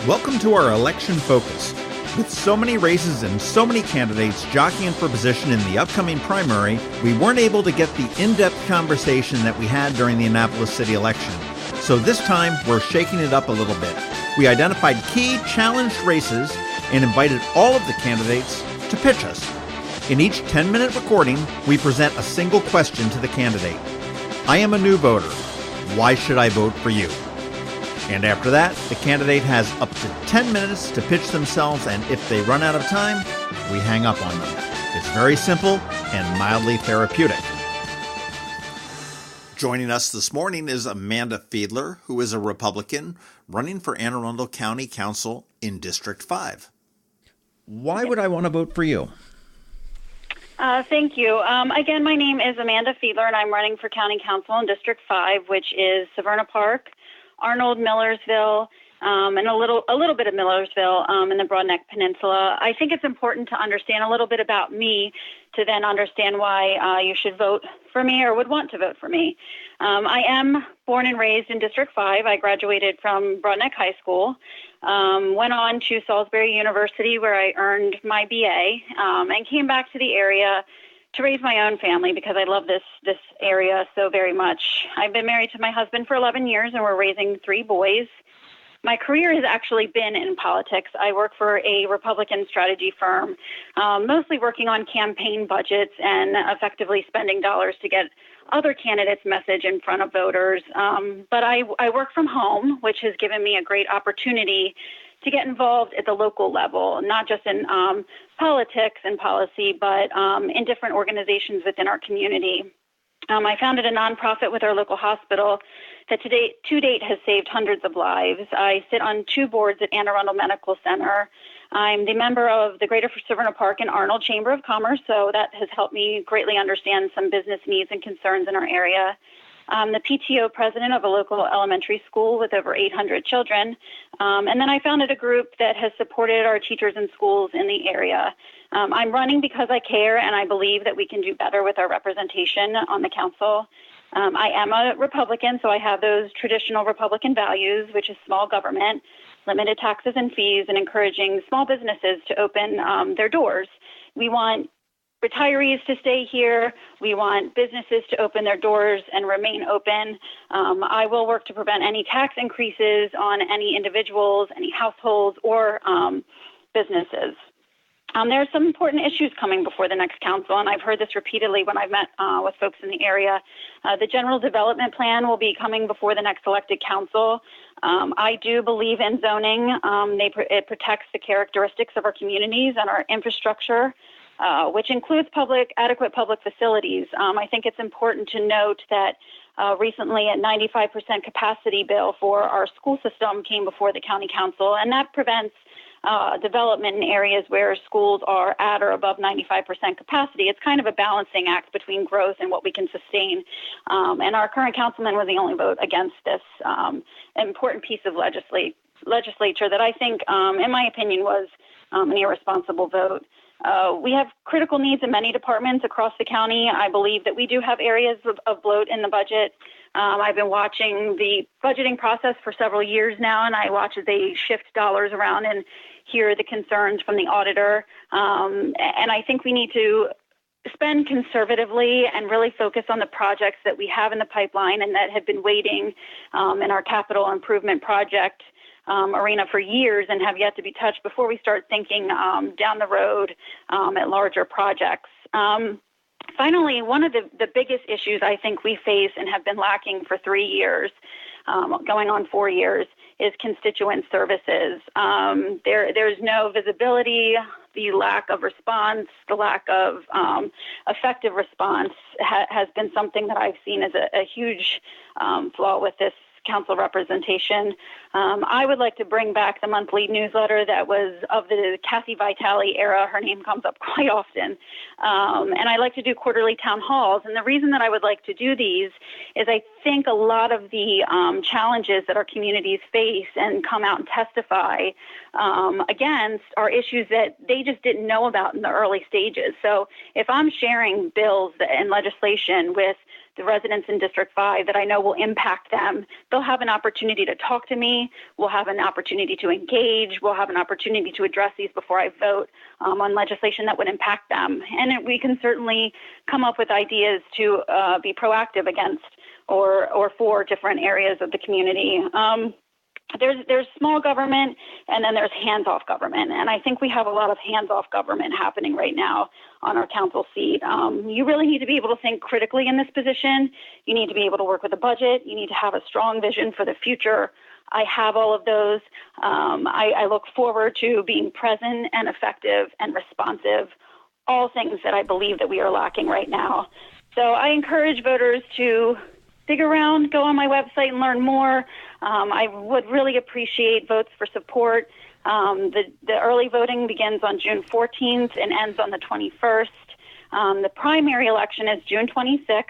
Welcome to our election focus. With so many races and so many candidates jockeying for position in the upcoming primary, we weren't able to get the in-depth conversation that we had during the Annapolis city election. So this time, we're shaking it up a little bit. We identified key challenged races and invited all of the candidates to pitch us. In each 10-minute recording, we present a single question to the candidate. I am a new voter. Why should I vote for you? And after that, the candidate has up to 10 minutes to pitch themselves, and if they run out of time, we hang up on them. It's very simple and mildly therapeutic. Joining us this morning is Amanda Fiedler, who is a Republican running for Anne Arundel County Council in District 5. Why would I want to vote for you? Thank you. Again, my name is Amanda Fiedler, and I'm running for County Council in District 5, which is Severna Park, Arnold, Millersville, and a little bit of Millersville in the Broadneck Peninsula. I think it's important to understand a little bit about me to then understand why you should vote for me or would want to vote for me. I am born and raised in District 5. I graduated from Broadneck High School, went on to Salisbury University where I earned my BA, and came back to the area to raise my own family because I love this area so very much. I've been married to my husband for 11 years, and we're raising 3 boys. My career has actually been in politics. I work for a Republican strategy firm, mostly working on campaign budgets and effectively spending dollars to get other candidates' message in front of voters. But I work from home, which has given me a great opportunity to get involved at the local level, not just in politics and policy, but in different organizations within our community. I founded a nonprofit with our local hospital that to date has saved hundreds of lives. I sit on 2 boards at Anne Arundel Medical Center. I'm the member of the Greater Severna Park and Arnold Chamber of Commerce, so that has helped me greatly understand some business needs and concerns in our area. I'm the PTO president of a local elementary school with over 800 children. And then I founded a group that has supported our teachers and schools in the area. I'm running because I care, and I believe that we can do better with our representation on the council. I am a Republican, so I have those traditional Republican values, which is small government, limited taxes and fees, and encouraging small businesses to open their doors. We want retirees to stay here. We want businesses to open their doors and remain open. I will work to prevent any tax increases on any individuals, any households, or businesses. There are some important issues coming before the next council, and I've heard this repeatedly when I've met with folks in the area. The general development plan will be coming before the next elected council. I do believe in zoning. It protects the characteristics of our communities and our infrastructure, which includes adequate public facilities. I think it's important to note that recently a 95% capacity bill for our school system came before the county council, and that prevents development in areas where schools are at or above 95% capacity. It's kind of a balancing act between growth and what we can sustain. And our current councilman was the only vote against this important piece of legislature that I think, in my opinion, was an irresponsible vote. We have critical needs in many departments across the county. I believe that we do have areas of bloat in the budget. I've been watching the budgeting process for several years now, and I watch as they shift dollars around and hear the concerns from the auditor. And I think we need to spend conservatively and really focus on the projects that we have in the pipeline and that have been waiting in our capital improvement project arena for years and have yet to be touched before we start thinking down the road at larger projects. Finally, one of the biggest issues I think we face and have been lacking for 3 years, going on 4 years, is constituent services. There's no visibility. The lack of response, the lack of effective response has been something that I've seen as a huge flaw with this council representation. I would like to bring back the monthly newsletter that was of the Kathy Vitale era. Her name comes up quite often. And I like to do quarterly town halls. And the reason that I would like to do these is I think a lot of the challenges that our communities face and come out and testify against are issues that they just didn't know about in the early stages. So if I'm sharing bills and legislation with the residents in District 5 that I know will impact them. They'll have an opportunity to talk to me. We'll have an opportunity to engage. We'll have an opportunity to address these before I vote on legislation that would impact them. And we can certainly come up with ideas to be proactive against or for different areas of the community. There's small government, and then there's hands-off government. And I think we have a lot of hands-off government happening right now on our council seat. You really need to be able to think critically in this position. You need to be able to work with a budget. You need to have a strong vision for the future. I have all of those. I look forward to being present and effective and responsive, all things that I believe that we are lacking right now. So I encourage voters to dig around, go on my website and learn more. I would really appreciate votes for support. The early voting begins on June 14th and ends on the 21st. The primary election is June 26th,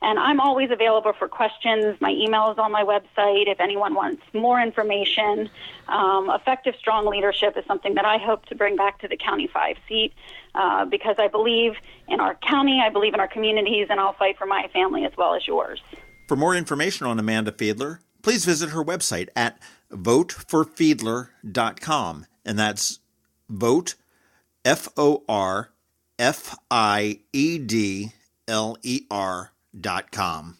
and I'm always available for questions. My email is on my website if anyone wants more information. Effective, strong leadership is something that I hope to bring back to the County 5 seat because I believe in our county, I believe in our communities, and I'll fight for my family as well as yours. For more information on Amanda Fiedler, please visit her website at voteforfiedler.com. And that's vote, FORFIEDLER.com.